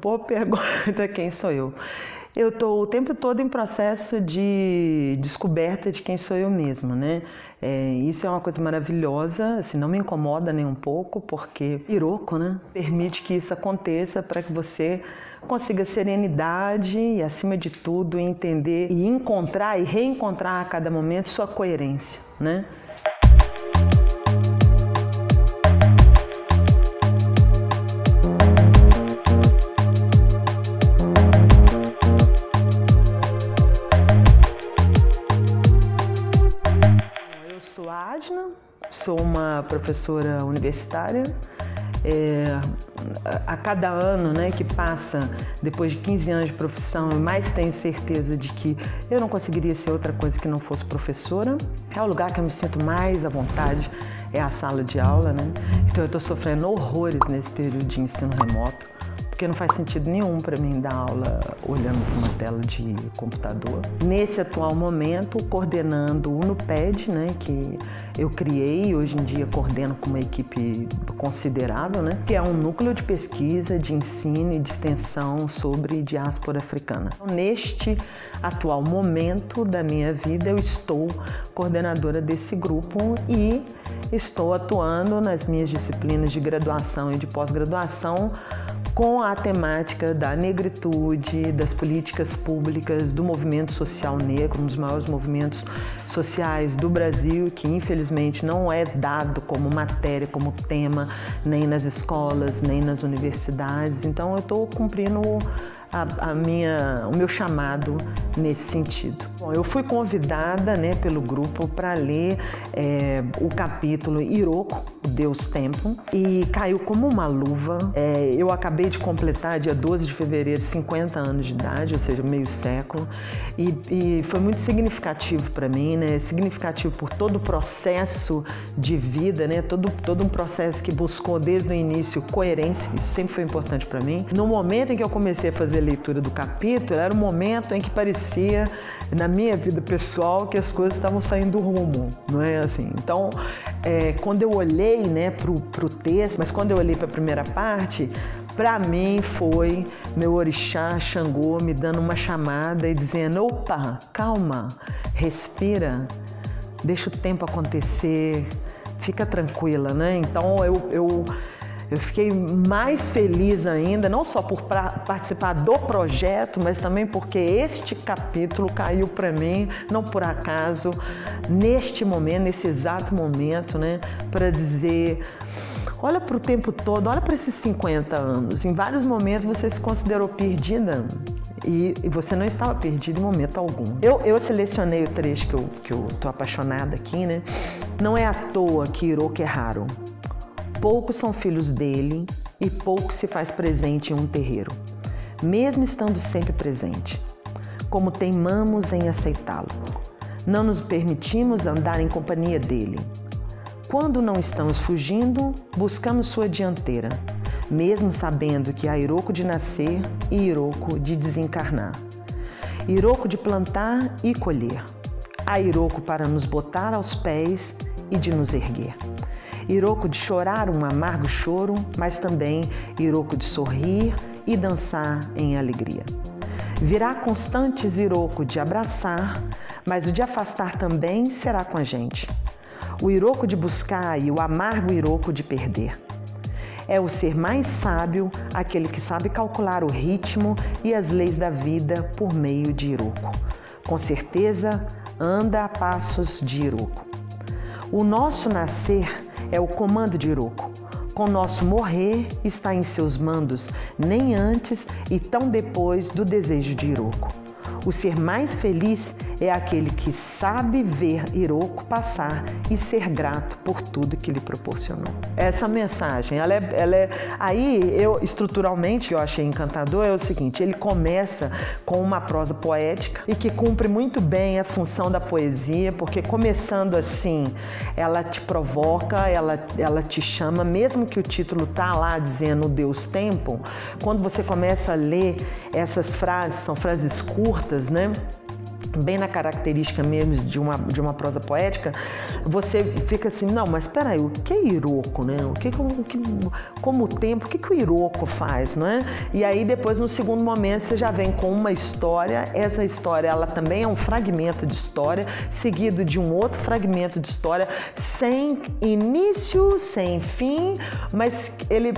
Boa pergunta, quem sou eu? Eu estou o tempo todo em processo de descoberta de quem sou eu mesma, né? Isso é uma coisa maravilhosa, assim, não me incomoda nem um pouco, porque Iroko, né, permite que isso aconteça para que você consiga serenidade e, acima de tudo, entender e encontrar e reencontrar a cada momento sua coerência, né? Sou uma professora universitária. A cada ano, né, que passa, depois de 15 anos de profissão, eu mais tenho certeza de que eu não conseguiria ser outra coisa que não fosse professora. É o lugar que eu me sinto mais à vontade, é a sala de aula, né? Então eu estou sofrendo horrores nesse período de ensino remoto, porque não faz sentido nenhum para mim dar aula olhando para uma tela de computador. Nesse atual momento, coordenando o NUPED, né, que eu criei e hoje em dia coordeno com uma equipe considerável, né, que é um núcleo de pesquisa, de ensino e de extensão sobre diáspora africana. Neste atual momento da minha vida, eu estou coordenadora desse grupo e estou atuando nas minhas disciplinas de graduação e de pós-graduação com a temática da negritude, das políticas públicas, do movimento social negro, um dos maiores movimentos sociais do Brasil, que infelizmente não é dado como matéria, como tema, nem nas escolas, nem nas universidades. Então eu estou cumprindo o meu chamado nesse sentido. Bom, eu fui convidada, né, pelo grupo para ler o capítulo Iroko, Deus Tempo, e caiu como uma luva. Eu acabei de completar, dia 12 de fevereiro, 50 anos de idade, ou seja, meio século, e foi muito significativo para mim, né? Significativo por todo o processo de vida, né? Todo um processo que buscou desde o início coerência, isso sempre foi importante para mim. No momento em que eu comecei a fazer a leitura do capítulo, era um momento em que parecia, na minha vida pessoal, que as coisas estavam saindo do rumo, não é assim? Então, quando eu olhei, né, pro texto, mas quando eu olhei para a primeira parte, para mim foi meu orixá Xangô me dando uma chamada e dizendo: opa, calma, respira, deixa o tempo acontecer, fica tranquila, né? Então eu fiquei mais feliz ainda, não só por participar do projeto, mas também porque este capítulo caiu para mim, não por acaso, neste momento, nesse exato momento, né, para dizer: olha para o tempo todo, olha para esses 50 anos. Em vários momentos você se considerou perdida e você não estava perdida em momento algum. Eu selecionei o trecho que eu estou apaixonada aqui, né? Não é à toa que Iroko é raro. Poucos são filhos dele e pouco se faz presente em um terreiro, mesmo estando sempre presente. Como teimamos em aceitá-lo, não nos permitimos andar em companhia dele. Quando não estamos fugindo, buscamos sua dianteira, mesmo sabendo que há Iroko de nascer e Iroko de desencarnar. Iroko de plantar e colher. Há Iroko para nos botar aos pés e de nos erguer. Iroko de chorar um amargo choro, mas também Iroko de sorrir e dançar em alegria. Virá constantes Iroko de abraçar, mas o de afastar também será com a gente. O Iroko de buscar e o amargo Iroko de perder. É o ser mais sábio, aquele que sabe calcular o ritmo e as leis da vida por meio de Iroko. Com certeza, anda a passos de Iroko. O nosso nascer é o comando de Iroko. Com nosso morrer está em seus mandos, nem antes e tão depois do desejo de Iroko. O ser mais feliz é aquele que sabe ver Iroko passar e ser grato por tudo que lhe proporcionou. Essa mensagem, ela é aí eu estruturalmente eu achei encantador é o seguinte: ele começa com uma prosa poética e que cumpre muito bem a função da poesia, porque começando assim, ela te provoca, ela te chama, mesmo que o título tá lá dizendo Deus Tempo. Quando você começa a ler essas frases, são frases curtas, né? bem na característica mesmo de uma prosa poética, você fica assim, não, mas espera aí, o que é Iroko, né? Como o tempo, o que o Iroko faz, não é? E aí depois, no segundo momento, você já vem com uma história, essa história, ela também é um fragmento de história, seguido de um outro fragmento de história, sem início, sem fim, mas ele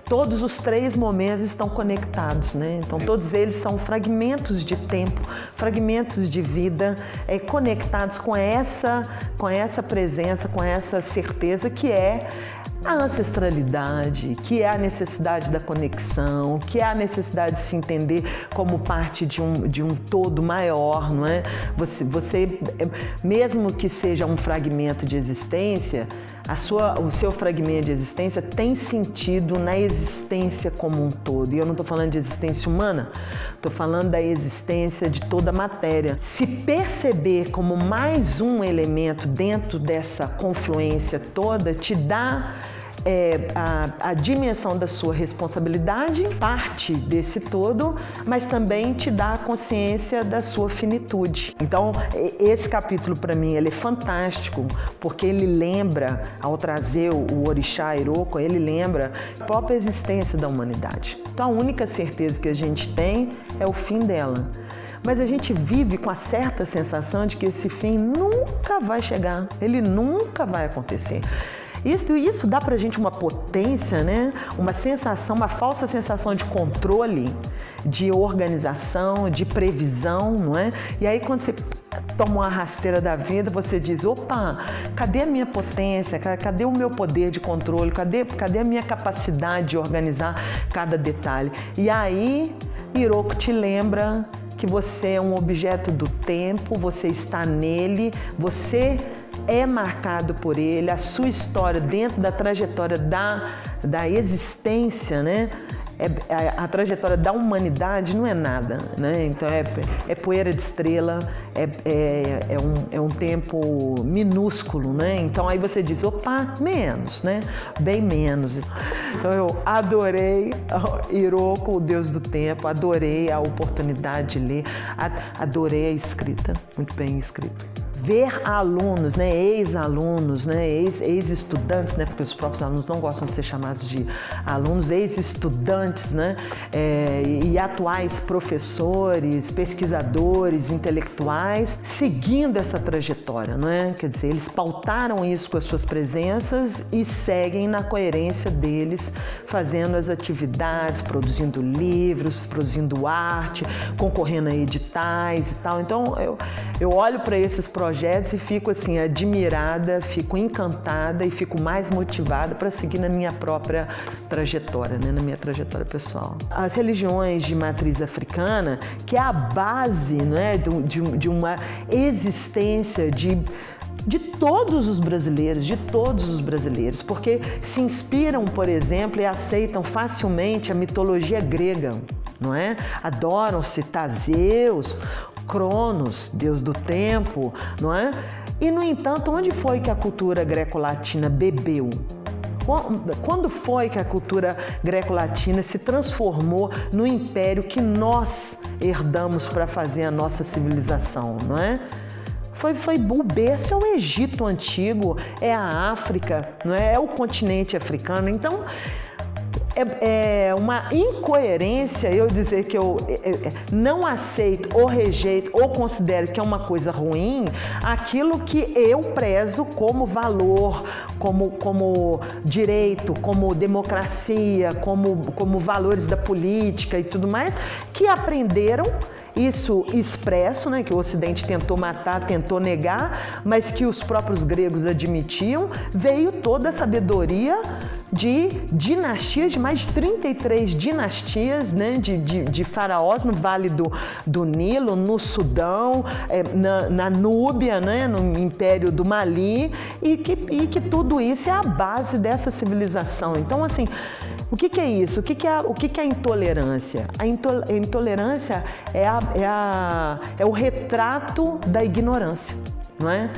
todos os 3 momentos estão conectados, né? Então todos eles são fragmentos de tempo, fragmentos de vida, conectados com essa presença, com essa certeza que é a ancestralidade, que é a necessidade da conexão, que é a necessidade de se entender como parte de um todo maior, não é? Você mesmo que seja um fragmento de existência, o seu fragmento de existência tem sentido na existência como um todo. E eu não estou falando de existência humana, estou falando da existência de toda a matéria. Se perceber como mais um elemento dentro dessa confluência toda, te dá a dimensão da sua responsabilidade, parte desse todo, mas também te dá a consciência da sua finitude. Então, esse capítulo para mim ele é fantástico, porque ele lembra, ao trazer o orixá Iroko, ele lembra a própria existência da humanidade. Então, a única certeza que a gente tem é o fim dela. Mas a gente vive com a certa sensação de que esse fim nunca vai chegar, ele nunca vai acontecer. Isso dá pra gente uma potência, né? Uma sensação, uma falsa sensação de controle, de organização, de previsão, não é? E aí quando você toma uma rasteira da vida, você diz, opa, cadê a minha potência? Cadê o meu poder de controle? Cadê a minha capacidade de organizar cada detalhe? E aí, Iroko te lembra que você é um objeto do tempo, você está nele, você é marcado por ele, a sua história dentro da trajetória da existência, né? A trajetória da humanidade não é nada, né? Então é poeira de estrela, é um tempo minúsculo, né? Então aí você diz, opa, menos, né? Bem menos. Então eu adorei Iroko, o Deus do Tempo, adorei a oportunidade de ler, adorei a escrita, muito bem escrito. Ver alunos, né, ex-alunos, né, ex-estudantes, né, porque os próprios alunos não gostam de ser chamados de alunos, ex-estudantes, né, e atuais professores, pesquisadores, intelectuais, seguindo essa trajetória, não é? Quer dizer, eles pautaram isso com as suas presenças e seguem na coerência deles, fazendo as atividades, produzindo livros, produzindo arte, concorrendo a editais e tal. Então, eu olho para esses projetos e fico assim admirada, fico encantada e fico mais motivada para seguir na minha própria trajetória, né? Na minha trajetória pessoal. As religiões de matriz africana, que é a base, não é? de uma existência de todos os brasileiros, porque se inspiram, por exemplo, e aceitam facilmente a mitologia grega, não é? Adoram citar Zeus, Cronos, Deus do tempo, não é? E, no entanto, onde foi que a cultura greco-latina bebeu? Quando foi que a cultura greco-latina se transformou no império que nós herdamos para fazer a nossa civilização, não é? O berço é o Egito Antigo, é a África, não é? É o continente africano. Então, é uma incoerência eu dizer que eu não aceito ou rejeito ou considero que é uma coisa ruim aquilo que eu prezo como valor, como direito, como democracia, como valores da política e tudo mais, que aprenderam isso expresso, né, que o Ocidente tentou matar, tentou negar, mas que os próprios gregos admitiam, veio toda a sabedoria de dinastias, de mais de 33 dinastias, né, de faraós no Vale do Nilo, no Sudão, na Núbia, né, no Império do Mali, e que tudo isso é a base dessa civilização. Então, assim, o que é isso? O que é a intolerância? A intolerância é o retrato da ignorância, não é?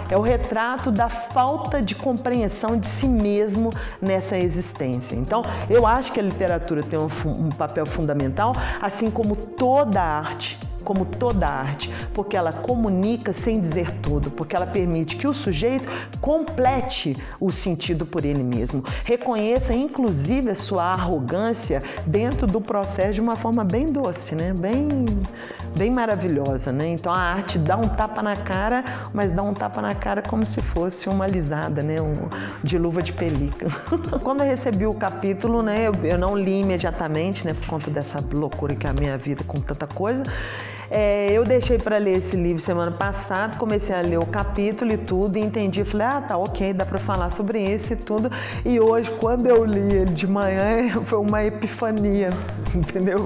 É o retrato da falta de compreensão de si mesmo nessa existência. Então, eu acho que a literatura tem um papel fundamental, assim como toda a arte, como toda arte, porque ela comunica sem dizer tudo, porque ela permite que o sujeito complete o sentido por ele mesmo, reconheça inclusive a sua arrogância dentro do processo de uma forma bem doce, né? Bem maravilhosa, né? Então a arte dá um tapa na cara, mas dá um tapa na cara como se fosse uma alisada, né? De luva de pelica. Quando eu recebi o capítulo, né? Eu não li imediatamente, né? Por conta dessa loucura que é a minha vida com tanta coisa. Eu deixei para ler esse livro semana passada, comecei a ler o capítulo e tudo, e entendi, falei, tá, ok, dá para falar sobre esse e tudo. E hoje, quando eu li ele de manhã, foi uma epifania, entendeu?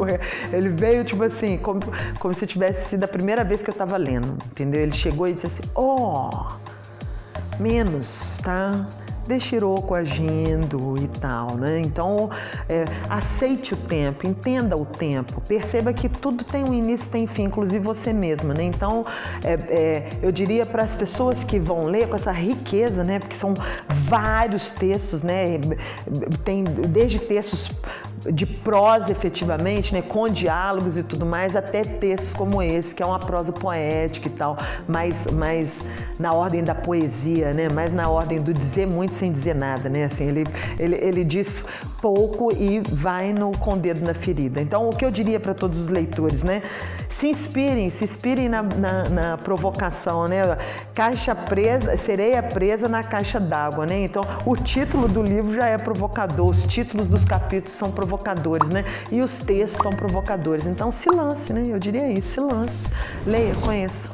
Ele veio, tipo assim, como se tivesse sido a primeira vez que eu estava lendo, entendeu? Ele chegou e disse assim, menos, tá? Deixa Hiroko agindo e tal, né? Então, aceite o tempo, entenda o tempo, perceba que tudo tem um início e tem fim, inclusive você mesma, né? Então, eu diria para as pessoas que vão ler com essa riqueza, né? Porque são vários textos, né? Tem desde textos de prosa efetivamente, né, com diálogos e tudo mais, até textos como esse, que é uma prosa poética e tal, mais na ordem da poesia, né, mais na ordem do dizer muito sem dizer nada, né, assim, ele diz pouco e vai com o dedo na ferida. Então, o que eu diria para todos os leitores, né, se inspirem na provocação, né, caixa presa, sereia presa na caixa d'água, né, então o título do livro já é provocador, os títulos dos capítulos são provocadores, né? E os textos são provocadores. Então, se lance, né? Eu diria isso, se lance. Leia, conheça.